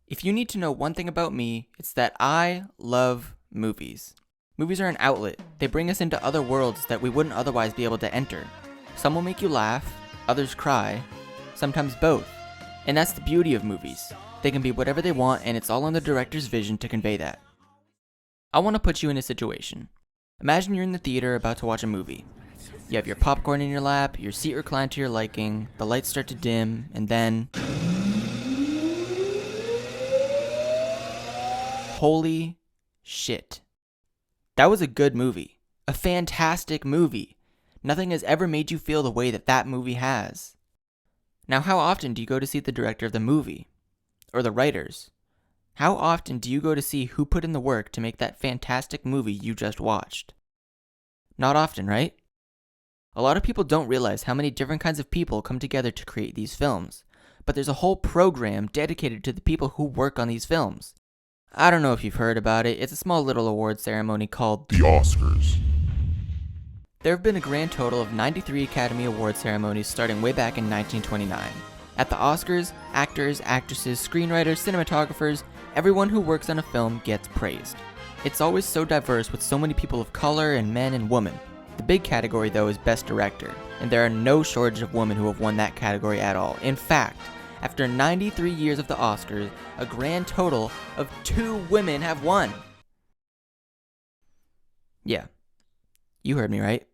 If you need to know one thing about me, it's that I love movies. Movies are an outlet. They bring us into other worlds that we wouldn't otherwise be able to enter. Some will make you laugh, others cry, sometimes both. And that's the beauty of movies. They can be whatever they want, and it's all on the director's vision to convey that. I want to put you in a situation. Imagine you're in the theater about to watch a movie. You have your popcorn in your lap, your seat reclined to your liking, the lights start to dim, and then... holy shit. That was a good movie. A fantastic movie. Nothing has ever made you feel the way that that movie has. Now, how often do you go to see the director of the movie? Or the writers? How often do you go to see who put in the work to make that fantastic movie you just watched? Not often, right? A lot of people don't realize how many different kinds of people come together to create these films, but there's a whole program dedicated to the people who work on these films. I don't know if you've heard about it. It's a small little award ceremony called the Oscars. There have been a grand total of 93 Academy Award ceremonies starting way back in 1929. At the Oscars, actors, actresses, screenwriters, cinematographers, everyone who works on a film gets praised. It's always so diverse with so many people of color and men and women. The big category though is Best Director, and there are no shortage of women who have won that category at all. In fact, after 93 years of the Oscars, a grand total of 2 women have won. Yeah, you heard me right.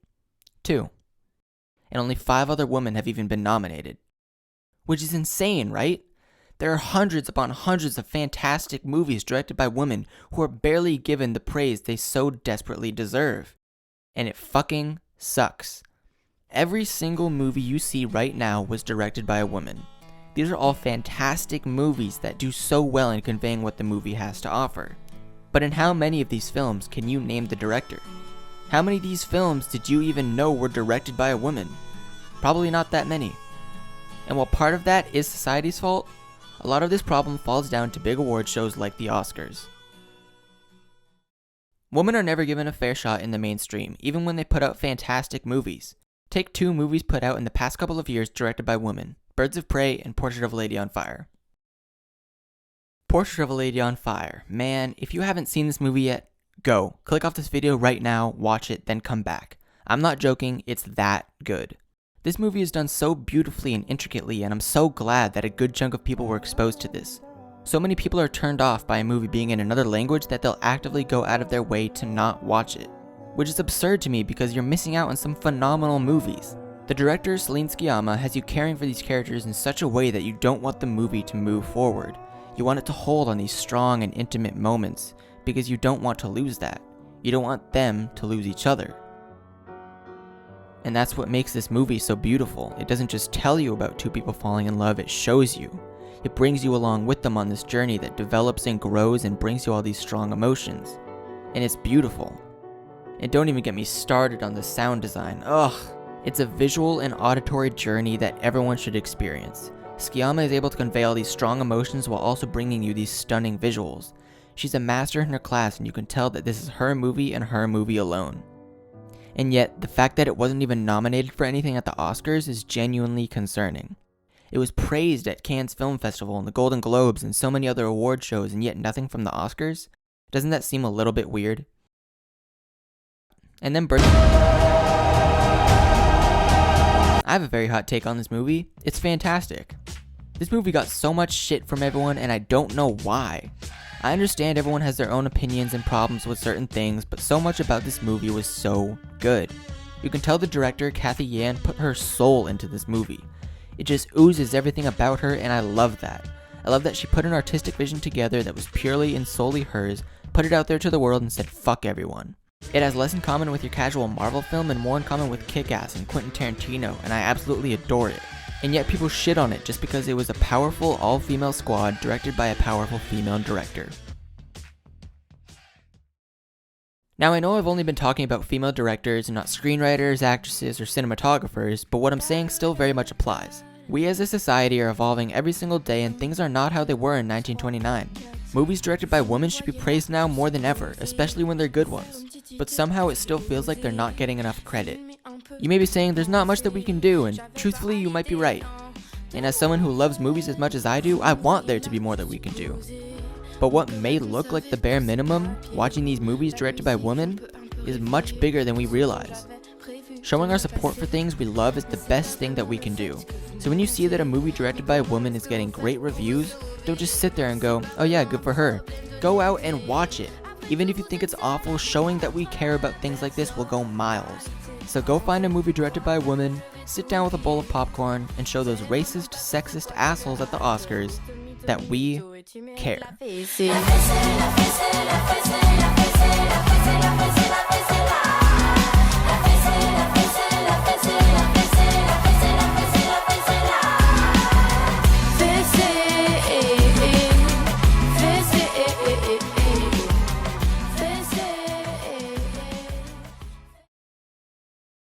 2. And only 5 other women have even been nominated. Which is insane, right? There are hundreds upon hundreds of fantastic movies directed by women who are barely given the praise they so desperately deserve. And it fucking sucks. Every single movie you see right now was directed by a woman. These are all fantastic movies that do so well in conveying what the movie has to offer. But in how many of these films can you name the director? How many of these films did you even know were directed by a woman? Probably not that many. And while part of that is society's fault, a lot of this problem falls down to big award shows like the Oscars. Women are never given a fair shot in the mainstream, even when they put out fantastic movies. Take 2 movies put out in the past couple of years directed by women, Birds of Prey and Portrait of a Lady on Fire. Portrait of a Lady on Fire. Man, if you haven't seen this movie yet, go. Click off this video right now, watch it, then come back. I'm not joking, it's that good. This movie is done so beautifully and intricately, and I'm so glad that a good chunk of people were exposed to this. So many people are turned off by a movie being in another language that they'll actively go out of their way to not watch it. Which is absurd to me because you're missing out on some phenomenal movies. The director, Celine Sciamma, has you caring for these characters in such a way that you don't want the movie to move forward. You want it to hold on these strong and intimate moments, because you don't want to lose that. You don't want them to lose each other. And that's what makes this movie so beautiful. It doesn't just tell you about 2 people falling in love, it shows you. It brings you along with them on this journey that develops and grows and brings you all these strong emotions. And it's beautiful. And don't even get me started on the sound design. Ugh! It's a visual and auditory journey that everyone should experience. Sciamma is able to convey all these strong emotions while also bringing you these stunning visuals. She's a master in her class, and you can tell that this is her movie and her movie alone. And yet, the fact that it wasn't even nominated for anything at the Oscars is genuinely concerning. It was praised at Cannes Film Festival and the Golden Globes and so many other award shows, and yet nothing from the Oscars? Doesn't that seem a little bit weird? And then I have a very hot take on this movie. It's fantastic. This movie got so much shit from everyone, and I don't know why. I understand everyone has their own opinions and problems with certain things, but so much about this movie was so good. You can tell the director, Cathy Yan, put her soul into this movie. It just oozes everything about her, and I love that. I love that she put an artistic vision together that was purely and solely hers, put it out there to the world, and said fuck everyone. It has less in common with your casual Marvel film and more in common with Kick-Ass and Quentin Tarantino, and I absolutely adore it. And yet people shit on it just because it was a powerful all-female squad directed by a powerful female director. Now I know I've only been talking about female directors and not screenwriters, actresses, or cinematographers, but what I'm saying still very much applies. We as a society are evolving every single day, and things are not how they were in 1929. Movies directed by women should be praised now more than ever, especially when they're good ones. But somehow it still feels like they're not getting enough credit. You may be saying there's not much that we can do, and truthfully you might be right. And as someone who loves movies as much as I do, I want there to be more that we can do. But what may look like the bare minimum, watching these movies directed by women, is much bigger than we realize. Showing our support for things we love is the best thing that we can do. So when you see that a movie directed by a woman is getting great reviews, don't just sit there and go, oh yeah, good for her. Go out and watch it. Even if you think it's awful, showing that we care about things like this will go miles. So go find a movie directed by a woman, sit down with a bowl of popcorn, and show those racist, sexist assholes at the Oscars that we care. La fessée, la fessée, la fessée, la fessée, la fessée, la fessée, la fessée, la